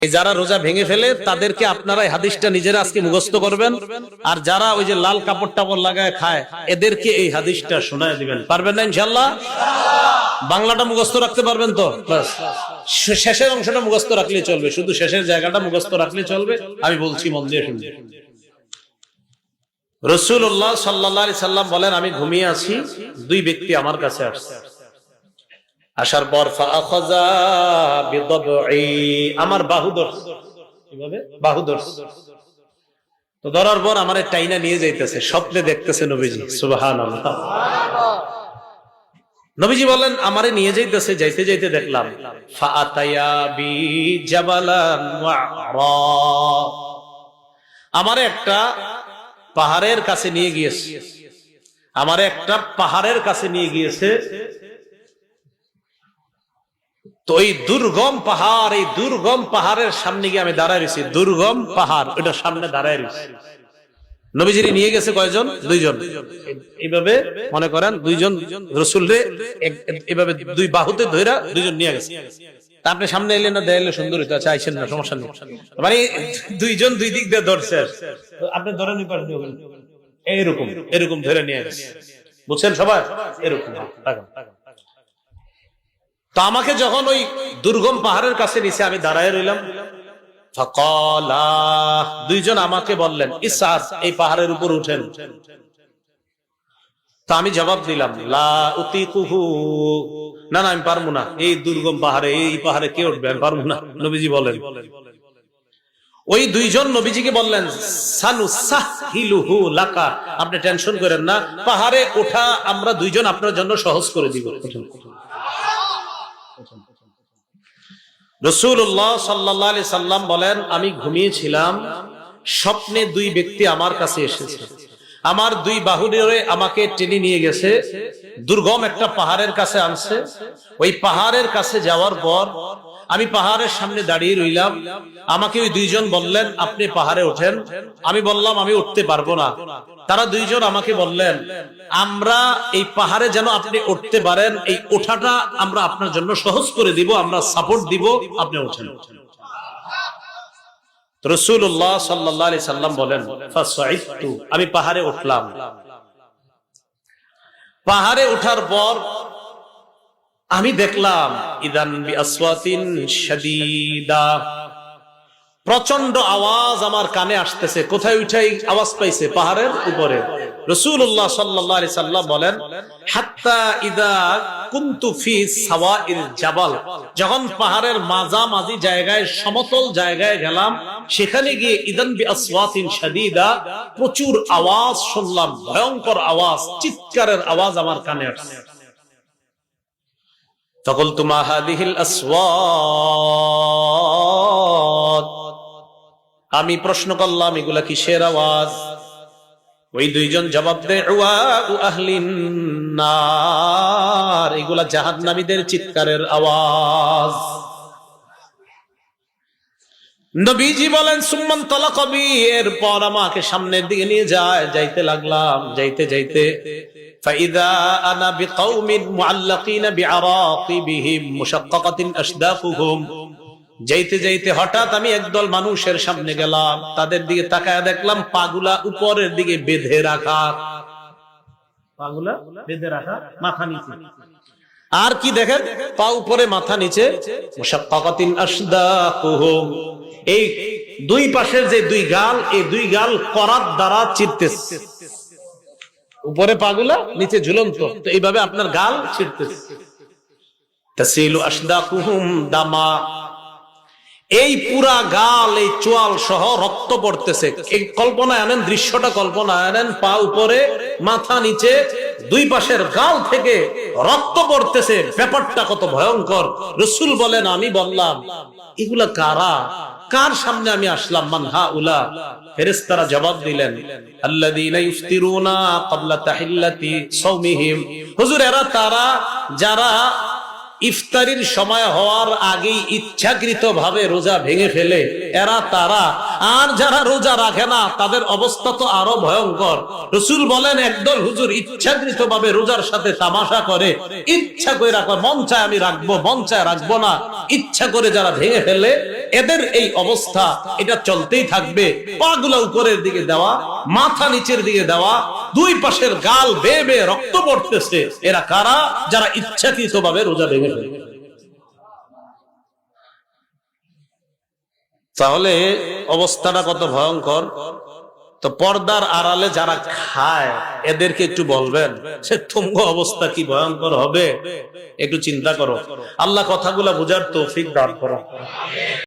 যারা রোজা ভেঙে ফেলে তাদেরকে আপনারা এই হাদিসটা নিজেরা আজকে মুখস্থ করবেন, আর যারা ওই যে লাল কাপড় টাপড় লাগায় খায় এদেরকে এই হাদিসটা শোনায় দিবেন। পারবেন না ইনশাআল্লাহ? বাংলাটা মুখস্থ রাখতে পারবেন তো? বাস, শেষের অংশটা মুখস্থ রাখলেই চলবে, শুধু শেষের জায়গাটা মুখস্থ রাখলেই চলবে। আমি বলছি, মন দিয়ে শুনবেন। রাসূলুল্লাহ সাল্লাল্লাহু আলাইহি সাল্লাম বলেন, আমি ঘুমিয়ে আছি, দুই ব্যক্তি আমার কাছে আসছে। আসার পর ফাআখাযা বিদবঈ, আমার বাহু ধরছে, কিভাবে বাহু ধরছে। তো ধরার পর আমার টাইনা নিয়ে যাইতেছে, স্বপ্নে দেখতেছে নবীজি। সুবহানাল্লাহ। নবীজি বলেন, আমারে নিয়ে যাইতেছে, যাইতে যাইতে দেখলাম ফাআতায়া বি জাবালান ওয়া'রা, আমারে একটা পাহাড়ের কাছে নিয়ে গিয়েছে, আমারে একটা পাহাড়ের কাছে নিয়ে গিয়েছে। তো এই দুর্গম পাহাড়, এই দুর্গম পাহাড়ের সামনে গিয়ে আমি দাঁড়ায় রয়েছি। দুর্গম পাহাড়, ওটার সামনে দাঁড়ায় রয়েছি। নবীজির নিয়ে গেছে কয়জন? দুইজন। এইভাবে মনে করেন দুইজন রাসূলরে এইভাবে দুই বাহুতে ধইরা দুইজন নিয়ে গেছে। তা আপনি সামনে এলেন না, দেয়ালে সুন্দর হইতো, আচ্ছা আইছেন না, সমস্যা নেই। মানে দুইজন দুই দিক দিয়ে ধরছে, আপনি ধরে নিতে পারেন এইরকম, এরকম ধরে নিয়ে গেছে। বুঝছেন সবাই? এরকম। তা আমাকে যখন ওই দুর্গম পাহাড়ের কাছে নিচে আমি দাঁড়ায় রইলাম, ফাকালা, দুইজন আমাকে বললেন, ইসআদ, এই পাহাড়ের উপর উঠেন। তা আমি জবাব দিলাম, লা উতিকুহু, না না আমি পারবো না, এই দুর্গম পাহাড়ে, এই পাহাড়ে কে উঠবে, আমি পারবো না। নবীজি বলেন, ওই দুইজন নবীজিকে বললেন, সানুসাহিলুহু লাকা, আপনি টেনশন করেন না, পাহাড়ে ওঠা আমরা দুইজন আপনার জন্য সহজ করে দিব। রাসূলুল্লাহ সাল্লাল্লাহু আলাইহি সাল্লাম বলেন, আমি ঘুমিয়েছিলাম, স্বপ্নে দুই ব্যক্তি আমার কাছে এসেছে, আমার দুই বাহু ধরে আমাকে টেনে নিয়ে গেছে, দুর্গম একটা পাহাড়ের কাছে আনছে। ওই পাহাড়ের কাছে যাওয়ার পর আমি পাহাড়ের সামনে দাঁড়িয়ে রইলাম। আমাকে ওই দুইজন বললেন, আপনি পাহাড়ে ওঠেন। আমি বললাম, আমি উঠতে পারবো না। তারা দুইজন আমাকে বললেন, আমরা এই পাহাড়ে যেন আপনি উঠতে পারেন, এই ওঠাটা আমরা আপনার জন্য সহজ করে দিব, আমরা সাপোর্ট দিব, আপনি ওঠেন। রাসূলুল্লাহ সাল্লাল্লাহু আলাইহি সাল্লাম বলেন, ফাসাইতু, আমি পাহাড়ে উঠলাম। পাহাড়ে ওঠার পর আমি দেখলাম, ইদান বিআসওয়াতিন শাদীদা, প্রচন্ড আওয়াজ আমার কানে আসতেছে। কোথায় উঠাই আওয়াজ পাইছে? পাহাড়ের উপরে। রাসূলুল্লাহ সাল্লাল্লাহু আলাইহি সাল্লাম বলেন, হাত্তা ইদা কুনতু ফি সাওয়াইল জাবাল, যখন পাহাড়ের মাঝামাঝি জায়গায়, সমতল জায়গায় গেলাম, সেখানে গিয়ে ইদান বিআসওয়াতিন শাদীদা, প্রচুর আওয়াজ শুনলাম, ভয়ঙ্কর আওয়াজ, চিৎকারের আওয়াজ আমার কানে আসছে। ফাকুলতু মা হাদিহিল আসওয়াত, আমি প্রশ্ন করলাম, এগুলা কিসের আওয়াজ? ওই দুইজন জবাব দেয়, উআউ আহলিন নার, এগুলা জাহান্নামীদের চিৎকারের আওয়াজ। নবীজি বলেন, সুম্মান তালাকাবি, এরপর আমাকে সামনের দিকে নিয়ে যায়, যাইতে লাগলাম, যাইতে যাইতে ফাইদা আনা বিকাউমিন মুআল্লাকিনা বিআরাকিবিহিম মুশাক্কাকাতিন আশদাকুহুম, যাইতে যাইতে হঠাৎ আমি একদল মানুষের সামনে গেলাম, তাদের দিকে তাকায় দেখলাম পাগুলা উপরের দিকে বেঁধে রাখা, পাগুলা বেঁধে রাখা, মাথা নিচে। আর কি দেখেন? পা উপরে মাথা নিচে, মুশাক্কাকাতিন আশদাকুহুম, এই দুই পাশের যে দুই গাল, এই দুই গাল করাত দ্বারা চিরতেছে, উপরে পাগুলা, নিচে ঝুলন্ত, তো এইভাবে আপনার গাল ছিঁড়তেছে। তাসিলু আশদাকুহুম দামা, এই পুরা গাল, এই চোয়াল সহ রক্ত পড়তেছে। এই কল্পনায় আনেন, দৃশ্যটা কল্পনায় আনেন, পা উপরে মাথা নিচে, দুই পাশের গাল থেকে রক্ত পড়তেছে, ব্যাপারটা কত ভয়ঙ্কর। রাসূল বলেন, আমি বললাম, এগুলা কারা, কার সামনে আমি আসলাম? মান হাউলা, ফেরেশতারা জবাব দিলেন, আল্লাযীনা ইফতিরুনা ক্বাবলা তাহিল্লাতি সাওমিহিম, হুজুর এরা তারা যারা ইফতারির সময় হওয়ার আগেই ইচ্ছাকৃতভাবে রোজা ভেঙে ফেলে, এরা তারা। আর যারা রোজা রাখে না তাদের অবস্থা তো আরো ভয়ঙ্কর। রাসূল বলেন একদল হুজুর ইচ্ছাকৃতভাবে রোজার সাথে তামাশা করে, ইচ্ছা করে রাখো, মন চায় আমি রাখবো, মন চায় রাখবো না, ইচ্ছা করে যারা ভেঙে ফেলে এদের এই অবস্থা এটা চলতেই থাকবে। পাগুলা উপরের দিকে দেওয়া, মাথা নিচের দিকে দেওয়া, দুই পাশের গাল বেয়ে বেয়ে রক্ত পড়তেছে। এরা কারা? যারা ইচ্ছাকৃতভাবে রোজা ভেঙে ফেলে। তাহলে অবস্থাটা কত ভয়ঙ্কর। তো পর্দার আড়ালে যারা খায় এদেরকে একটু বলবেন সে তুঙ্গ অবস্থা কি ভয়ঙ্কর হবে, একটু চিন্তা করো। আল্লাহ কথাগুলা বুঝার তৌফিক দান করো।